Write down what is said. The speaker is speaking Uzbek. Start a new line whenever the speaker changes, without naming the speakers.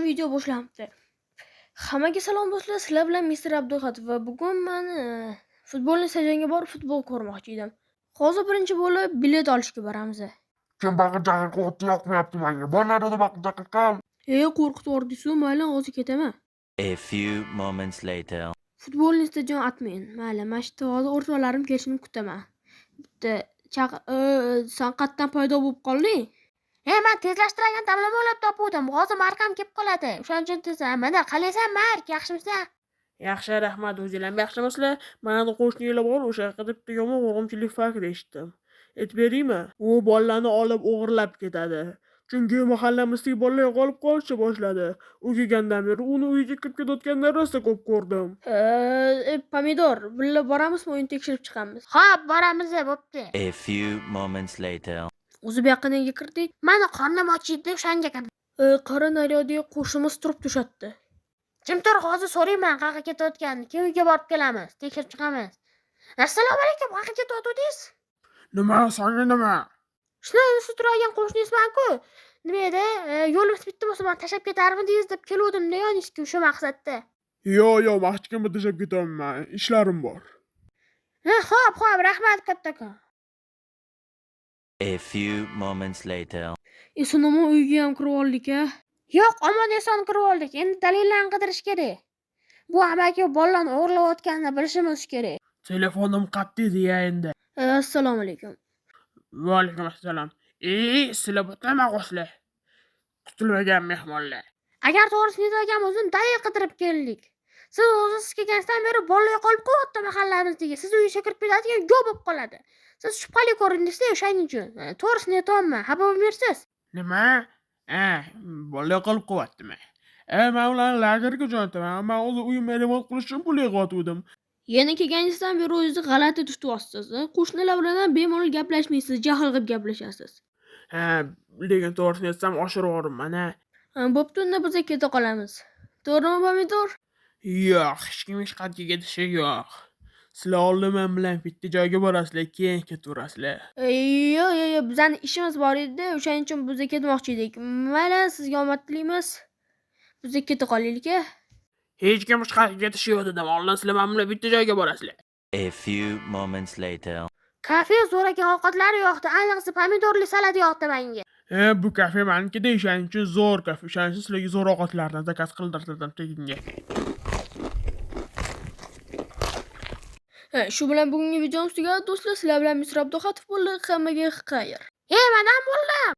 video boshlanibdi. Hammaga salom do'stlar, sizlar bilan Mr. Abduxatov va bugun men futbolni stadionga borib futbol ko'rmoqchi edim. Hozir birinchi bo'lib bilet olishga boramiz.
Kim baqirjaqqa qo'rqitib yoqmayapti menga. Bornarida baqirjaqqa qal.
Qo'rqitib yubordingiz-ku, mayli, hozir ketaman.
A few moments later.
Futbolni stadion atmayin. Mayli, mana shu hozir o'rtoqlarim kelishini kutaman. Bitta san qayerdan paydo bo'lib qolding?
Men tezlashtirgan damlama o'ylab topuvdim. Hozir markam kelib qoladi. O'shaning uchun tezman. Mana qalaysan, Mark, yaxshimisan?
Yaxshi, rahmat. O'zinglar yaxshimisizlar? Mana qo'shnilar bor, o'sha haqida bitta yomon o'g'rimchilik fakti eshitdim. Aytib beraymi? U bolalarni olib o'g'irlab ketadi. Chunki mahallamizdagi bolalar qolib qolishni boshladi. U kelgandan beri uni uyiga kirib ketayotganlar rosa ko'p ko'rdim.
Pomidor, birga boramizmi, o'yin tekshirib chiqamiz?
Xo'p, boramiz, bo'pti.
A few moments later.
O'zi bu yoqqa nega kirdik?
Mani qornim ochiydi, o'shanga kirdim.
Qora naryodagi qo'shnimiz turibdi o'sha yerda.
Jim tur, hozir so'rayman qayerga ketayotganini. Keyin uyga borib kelamiz, tekshirib chiqamiz. Assalomu alaykum, qayerga ketayotdingiz?
Nima, senga nima?
Shunday turadigan qo'shningizman-ku. Nima edi? Yo'limiz bitta bo'lsa, men tashlab ketarmidingiz deb kelgandim, deyoningizku shu maqsadda.
Yo'q, mahkamga tashlab ketaman. Ishlarim bor.
Xo'p, rahmat kattakon.
A few moments later.
Eson-omon uyga ham kirib oldik-a.
Yo'q, omon eson kirib oldik. Endi dalillarni qidirish kerak. Bu amaki bolalarni o'g'irlayotganini bilishimiz kerak.
Telefonim qattiq deya endi.
Assalomu alaykum.
Va alaykum assalom. Sizlar butama qo'shlar. Kutilmagan mehmonlar.
Agar to'g'risini aytgan bo'lsam, dalil qidirib keldik. Siz o'zingiz kelgandan beri bolalar qolib qoldi mahallamizdagi. Siz uyga kirib ketadigan go' bo'lib qoladi. Siz shubhali ko'rindingiz-da, o'shaning uchun. To'g'risini aytayapman. Xafa bo'lmaysiz?
Nima? Bolalar qolib qo'yaptimi? Men ularni lagerga jo'nataman. Men o'zi uyimni remont qilish uchun pul yig'yotgandim.
Yana kelganingizdan beri o'zingizni g'alati tutyapsiz. Qo'shnilar bilan ham bemalol gaplashmaysiz, jahl qilib gaplashasiz.
Lekin to'g'risini aytsam oshirib yuboribman.
Bo'pti, unda biz keta qolamiz. To'g'rimi, Pomidor?
Yo'q, hech kim hech qayerga ketishi yo'q. Sizlar oldin men bilan bitta joyga borasizlar, keyin ketaverasizlar.
Yo'q, bizning ishimiz bor edi, o'shaning uchun biz ketmoqchi edik. Mayli, sizga omad tilaymiz. Biz keta qolaylik-a.
Hech kim hech qayerga ketishi yo'q dedim. Oldin sizlar men bilan bitta joyga borasizlar.
A few moments later.
Kafe zo'rakan ovqatlari yo'qdi, ayniqsa pomidorli salat yo'qdi menga.
Bu kafe menikida, o'shaning uchun zo'r kafe. O'shaning uchun sizlarga zo'r ovqatlardan zakaz qildirdim teginga.
Shu bilan bugungi videomiz tugadi do'stlar. Sizlar bilan Mr. Abduxatov bo'ldi. Hammaga xayr.
Manam bo'ldim.